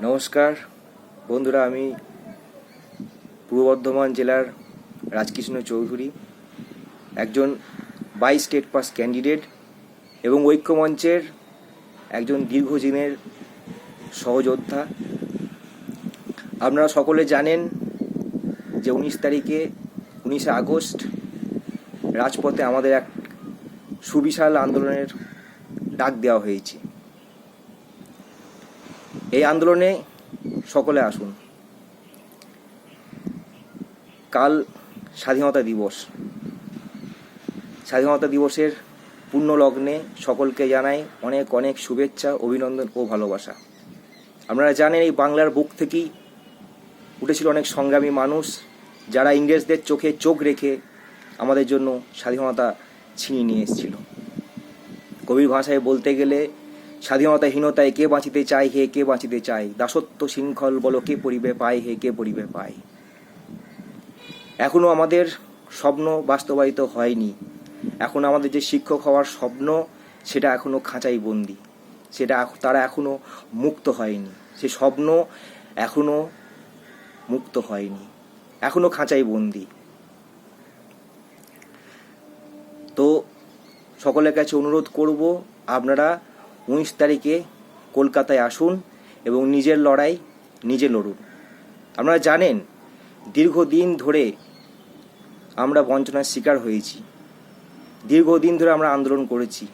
নমস্কার বন্ধুরা, আমি পূর্ব বর্ধমান জেলার রাজকৃষ্ণ চৌধুরী, একজন 22 স্টেট পাস ক্যান্ডিডেট এবং ঐক্যমঞ্চের একজন দীর্ঘদিনের সহযোদ্ধা। আপনারা সকলে জানেন যে 19 আগস্ট রাজপথে আমাদের এক সুবিশাল আন্দোলনের ডাক দেওয়া হয়েছে। এই আন্দোলনে সকলে আসুন। কাল স্বাধীনতা দিবসের পূর্ণ লগ্নে সকলকে জানাই অনেক অনেক শুভেচ্ছা, অভিনন্দন ও ভালোবাসা। আপনারা জানেন এই বাংলার বুক থেকেই উঠেছিল অনেক সংগ্রামী মানুষ, যারা ইংরেজদের চোখে চোখ রেখে আমাদের জন্য স্বাধীনতা ছিনিয়ে নিয়ে এসেছিল। কবির ভাষায় বলতে গেলে, স্বাধীনতাহীনতায় কে বাঁচিতে চায় হে কে বাঁচিতে চায়, দাসত্ব শৃঙ্খল বলো কে পরিবে পায় হে কে পরিবে পায়। এখনও আমাদের স্বপ্ন বাস্তবায়িত হয়নি। এখন আমাদের যে শিক্ষক হওয়ার স্বপ্ন, সেটা এখনও খাঁচাই বন্দি, তারা এখনও মুক্ত হয়নি। সে স্বপ্ন এখনও মুক্ত হয়নি, এখনও খাঁচাই বন্দি। তো সকলের কাছে অনুরোধ করব, আপনারা 19 তারিখে কলকাতায় আসুন এবং নিজের লড়াই নিজে লড়ুন। আপনারা জানেন দীর্ঘদিন ধরে আমরা বঞ্চনার শিকার হয়েছি, দীর্ঘদিন ধরে আমরা আন্দোলন করেছি,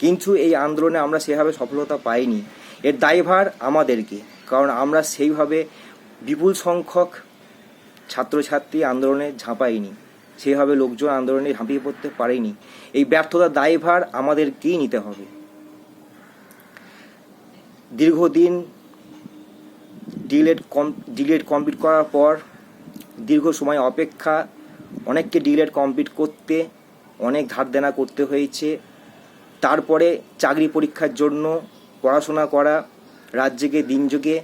কিন্তু এই আন্দোলনে আমরা সেভাবে সফলতা পাইনি। এর দায়ভার আমাদেরকে, কারণ আমরা সেইভাবে বিপুল সংখ্যক ছাত্রছাত্রী আন্দোলনে ঝাঁপাইনি, সেভাবে লোকজন আন্দোলনে ঝাঁপিয়ে পড়তে পারেনি। এই ব্যর্থতার দায়ভার আমাদেরকেই নিতে হবে। দীর্ঘদিন ডিলেট কমপ্লিট করার পর, দীর্ঘ সময় অপেক্ষা, অনেককে ডিলেট কমপ্লিট করতে অনেক ধার দেনা করতে হয়েছে। তারপরে চাকরি পরীক্ষার জন্য পড়াশোনা করা, রাত জেগে দিন জেগে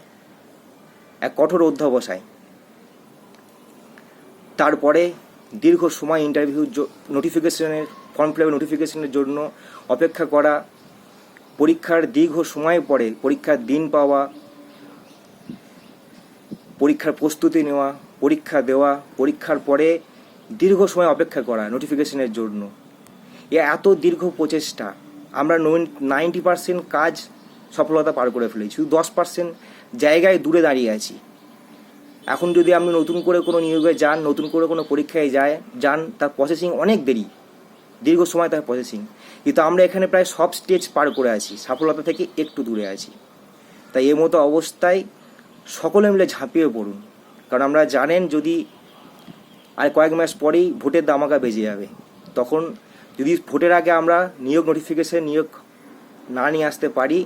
এক কঠোর অধ্যবসায়। তারপরে দীর্ঘ সময় ইন্টারভিউ নোটিফিকেশনের, ফর্ম ফিল আপের নোটিফিকেশনের জন্য অপেক্ষা করা, পরীক্ষার দীর্ঘ সময় পরে পরীক্ষার দিন পাওয়া, পরীক্ষার প্রস্তুতি নেওয়া, পরীক্ষা দেওয়া, পরীক্ষার পরে দীর্ঘ সময় অপেক্ষা করা নোটিফিকেশনের জন্য। এত দীর্ঘ প্রচেষ্টা, আমরা 90% কাজ সফলতা পার করে ফেলেছি, শুধু 10% জায়গায় দূরে দাঁড়িয়ে আছি। এখন যদি আপনি নতুন করে কোনো নিয়োগে যান, নতুন করে কোনো পরীক্ষায় যান, তার প্রসেসিং অনেক দেরি, দীর্ঘ সময় তার প্রসেসিং। কিন্তু আমরা এখানে প্রায় সব স্টেজ পার করে আছি, সফলতা থেকে একটু দূরে আছি। তাই এর মতো অবস্থায় সকলে মিলে ঝাঁপিয়ে পড়ুন, কারণ আমরা জানেন যদি আর কয়েক মাস পরেই ভোটের দামাকা বেজে যাবে। তখন যদি ভোটের আগে আমরা নিয়োগ না নিয়ে আসতে পারি,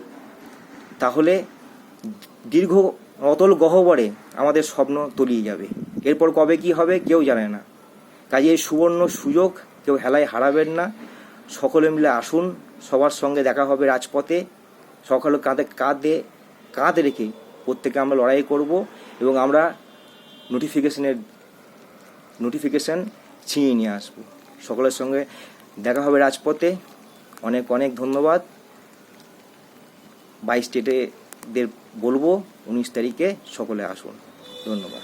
তাহলে দীর্ঘ অতল গহ্বরে আমাদের স্বপ্ন তলিয়ে যাবে। এরপর কবে কি হবে কেউ জানে না। কাজে এই সুবর্ণ সুযোগ কেউ হেলায় হারাবেন না। সকলে মিলে আসুন, সবার সঙ্গে দেখা হবে রাজপথে। সকলে কাঁধে রেখে প্রত্যেকে আমরা লড়াই করব এবং আমরা নোটিফিকেশন ছিনিয়ে নিয়ে আসবো। সকলের সঙ্গে দেখা হবে রাজপথে। অনেক অনেক ধন্যবাদ। 22 স্টেটেদের বলবো 19 তারিখে সকলে আসুন। ধন্যবাদ।